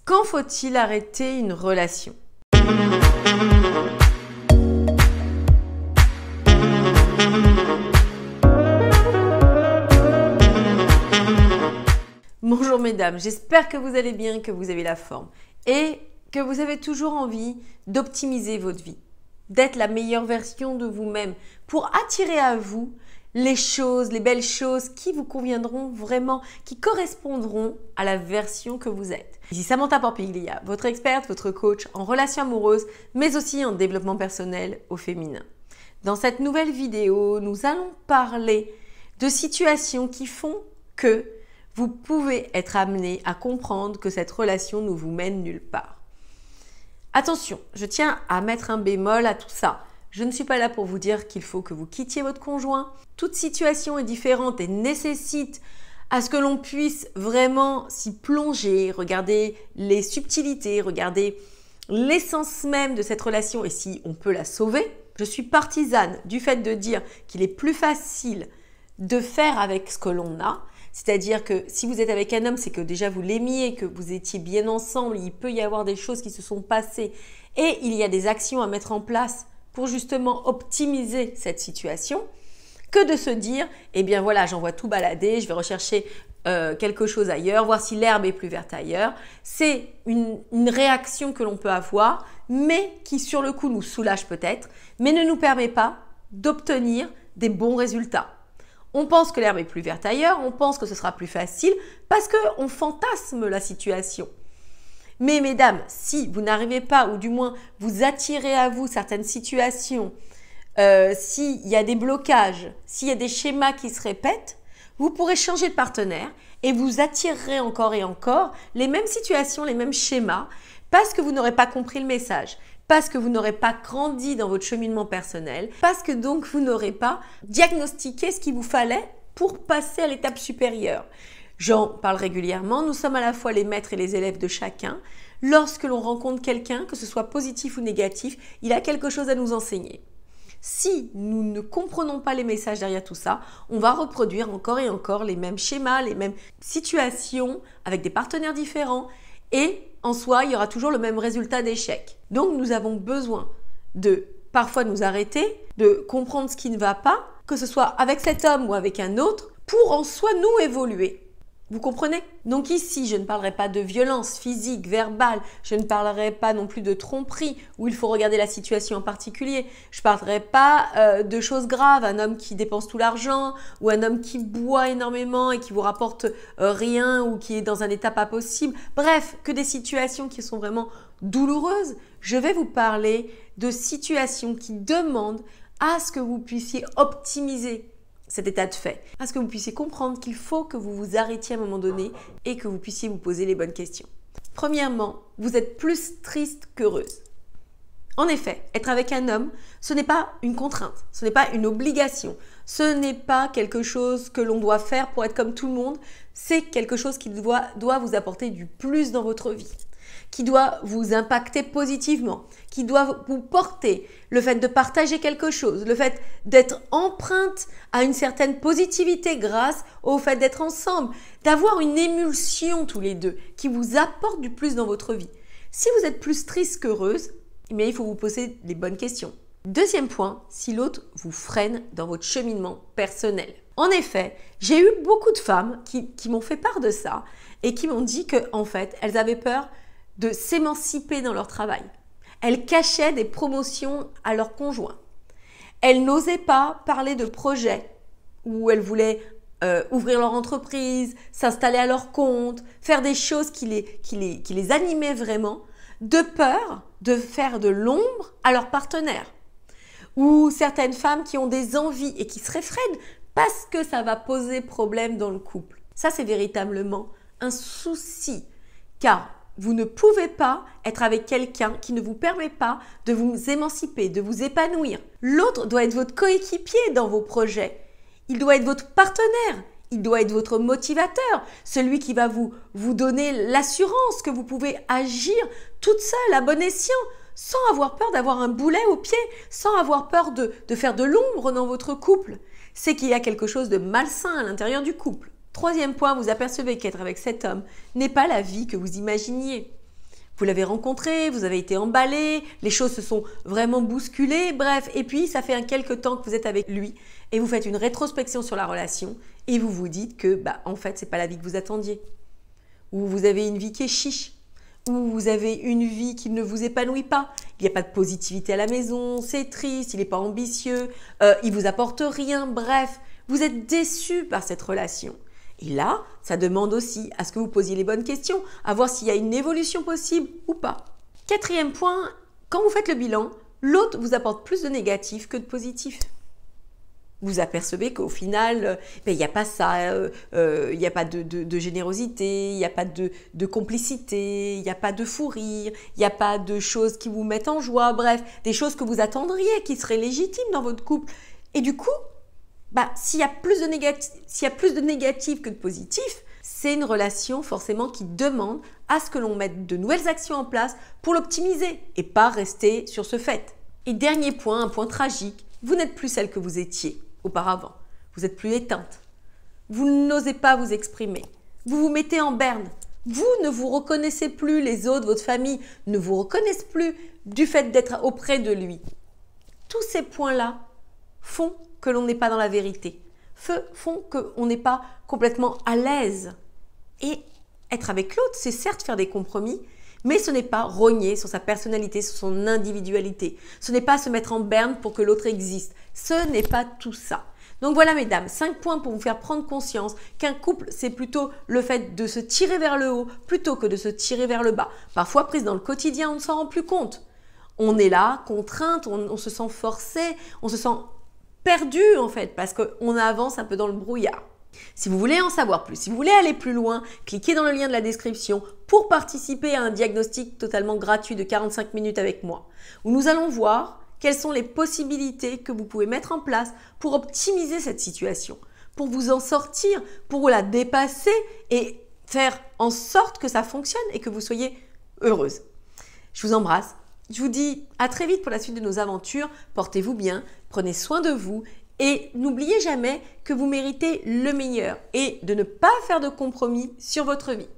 Quand faut-il arrêter une relation? Bonjour mesdames, j'espère que vous allez bien, que vous avez la forme et que vous avez toujours envie d'optimiser votre vie, d'être la meilleure version de vous-même pour attirer à vous les choses, les belles choses qui vous conviendront vraiment, qui correspondront à la version que vous êtes. Ici Samantha Porpiglia, votre experte, votre coach en relations amoureuses, mais aussi en développement personnel au féminin. Dans cette nouvelle vidéo, nous allons parler de situations qui font que vous pouvez être amené à comprendre que cette relation ne vous mène nulle part. Attention, je tiens à mettre un bémol à tout ça. Je ne suis pas là pour vous dire qu'il faut que vous quittiez votre conjoint. Toute situation est différente et nécessite à ce que l'on puisse vraiment s'y plonger, regarder les subtilités, regarder l'essence même de cette relation et si on peut la sauver. Je suis partisane du fait de dire qu'il est plus facile de faire avec ce que l'on a. C'est-à-dire que si vous êtes avec un homme, c'est que déjà vous l'aimiez, que vous étiez bien ensemble, il peut y avoir des choses qui se sont passées et il y a des actions à mettre en place pour justement optimiser cette situation, que de se dire, eh bien voilà, j'envoie tout balader, je vais rechercher quelque chose ailleurs, voir si l'herbe est plus verte ailleurs. C'est une réaction que l'on peut avoir, mais qui sur le coup nous soulage peut-être, mais ne nous permet pas d'obtenir des bons résultats. On pense que l'herbe est plus verte ailleurs, on pense que ce sera plus facile parce qu'on fantasme la situation. Mais mesdames, si vous n'arrivez pas ou du moins vous attirez à vous certaines situations, s'il y a des blocages, s'il y a des schémas qui se répètent, vous pourrez changer de partenaire et vous attirerez encore et encore les mêmes situations, les mêmes schémas parce que vous n'aurez pas compris le message. Parce que vous n'aurez pas grandi dans votre cheminement personnel, parce que donc vous n'aurez pas diagnostiqué ce qu'il vous fallait pour passer à l'étape supérieure. J'en parle régulièrement, nous sommes à la fois les maîtres et les élèves de chacun. Lorsque l'on rencontre quelqu'un, que ce soit positif ou négatif, il a quelque chose à nous enseigner. Si nous ne comprenons pas les messages derrière tout ça, on va reproduire encore et encore les mêmes schémas, les mêmes situations avec des partenaires différents et en soi, il y aura toujours le même résultat d'échec. Donc, nous avons besoin de parfois nous arrêter, de comprendre ce qui ne va pas, que ce soit avec cet homme ou avec un autre, pour en soi nous évoluer. Vous comprenez? Donc ici, je ne parlerai pas de violence physique, verbale, je ne parlerai pas non plus de tromperie où il faut regarder la situation en particulier. Je ne parlerai pas de choses graves, un homme qui dépense tout l'argent ou un homme qui boit énormément et qui vous rapporte rien ou qui est dans un état pas possible. Bref, que des situations qui sont vraiment douloureuses. Je vais vous parler de situations qui demandent à ce que vous puissiez optimiser cet état de fait, à ce que vous puissiez comprendre qu'il faut que vous vous arrêtiez à un moment donné et que vous puissiez vous poser les bonnes questions. Premièrement, vous êtes plus triste qu'heureuse. En effet, être avec un homme, ce n'est pas une contrainte, ce n'est pas une obligation, ce n'est pas quelque chose que l'on doit faire pour être comme tout le monde, c'est quelque chose qui doit vous apporter du plus dans votre vie, qui doit vous impacter positivement, qui doit vous porter le fait de partager quelque chose, le fait d'être empreinte à une certaine positivité grâce au fait d'être ensemble, d'avoir une émulsion tous les deux qui vous apporte du plus dans votre vie. Si vous êtes plus triste qu'heureuse, eh bien, il faut vous poser les bonnes questions. Deuxième point, si l'autre vous freine dans votre cheminement personnel. En effet, j'ai eu beaucoup de femmes qui m'ont fait part de ça et qui m'ont dit qu'en fait, elles avaient peur de s'émanciper dans leur travail. Elles cachaient des promotions à leur conjoint. Elles n'osaient pas parler de projets où elles voulaient ouvrir leur entreprise, s'installer à leur compte, faire des choses qui les animaient vraiment, de peur de faire de l'ombre à leur partenaire. Ou certaines femmes qui ont des envies et qui se réfrènent parce que ça va poser problème dans le couple. Ça, c'est véritablement un souci, car vous ne pouvez pas être avec quelqu'un qui ne vous permet pas de vous émanciper, de vous épanouir. L'autre doit être votre coéquipier dans vos projets. Il doit être votre partenaire. Il doit être votre motivateur, celui qui va vous donner l'assurance que vous pouvez agir toute seule, à bon escient, sans avoir peur d'avoir un boulet au pied, sans avoir peur de faire de l'ombre dans votre couple. C'est qu'il y a quelque chose de malsain à l'intérieur du couple. Troisième point, vous apercevez qu'être avec cet homme n'est pas la vie que vous imaginiez. Vous l'avez rencontré, vous avez été emballé, les choses se sont vraiment bousculées, bref. Et puis, ça fait quelque temps que vous êtes avec lui et vous faites une rétrospection sur la relation et vous vous dites que, en fait, c'est pas la vie que vous attendiez. Ou vous avez une vie qui est chiche. Ou vous avez une vie qui ne vous épanouit pas. Il n'y a pas de positivité à la maison, c'est triste, il n'est pas ambitieux, il vous apporte rien, bref. Vous êtes déçu par cette relation. Et là, ça demande aussi à ce que vous posiez les bonnes questions, à voir s'il y a une évolution possible ou pas. Quatrième point, quand vous faites le bilan, l'autre vous apporte plus de négatif que de positif. Vous apercevez qu'au final, il n'y a pas ça, il n'y a pas de générosité, il n'y a pas de complicité, il n'y a pas de fou rire, il n'y a pas de choses qui vous mettent en joie, bref, des choses que vous attendriez, qui seraient légitimes dans votre couple. Et du coup, s'il y a plus de négatif que de positif, c'est une relation forcément qui demande à ce que l'on mette de nouvelles actions en place pour l'optimiser et pas rester sur ce fait. Et dernier point, un point tragique, vous n'êtes plus celle que vous étiez auparavant. Vous n'êtes plus éteinte. Vous n'osez pas vous exprimer. Vous vous mettez en berne. Vous ne vous reconnaissez plus, les autres, votre famille ne vous reconnaissent plus du fait d'être auprès de lui. Tous ces points-là font que l'on n'est pas dans la vérité, font qu'on n'est pas complètement à l'aise. Et être avec l'autre, c'est certes faire des compromis, mais ce n'est pas rogner sur sa personnalité, sur son individualité. Ce n'est pas se mettre en berne pour que l'autre existe. Ce n'est pas tout ça. Donc voilà mesdames, 5 points pour vous faire prendre conscience qu'un couple, c'est plutôt le fait de se tirer vers le haut plutôt que de se tirer vers le bas. Parfois, prise dans le quotidien, on ne s'en rend plus compte. On est là, contrainte, on se sent forcé, on se sent perdu en fait, parce qu'on avance un peu dans le brouillard. Si vous voulez en savoir plus, si vous voulez aller plus loin, cliquez dans le lien de la description pour participer à un diagnostic totalement gratuit de 45 minutes avec moi, où nous allons voir quelles sont les possibilités que vous pouvez mettre en place pour optimiser cette situation, pour vous en sortir, pour la dépasser et faire en sorte que ça fonctionne et que vous soyez heureuse. Je vous embrasse. Je vous dis à très vite pour la suite de nos aventures. Portez-vous bien, prenez soin de vous et n'oubliez jamais que vous méritez le meilleur et de ne pas faire de compromis sur votre vie.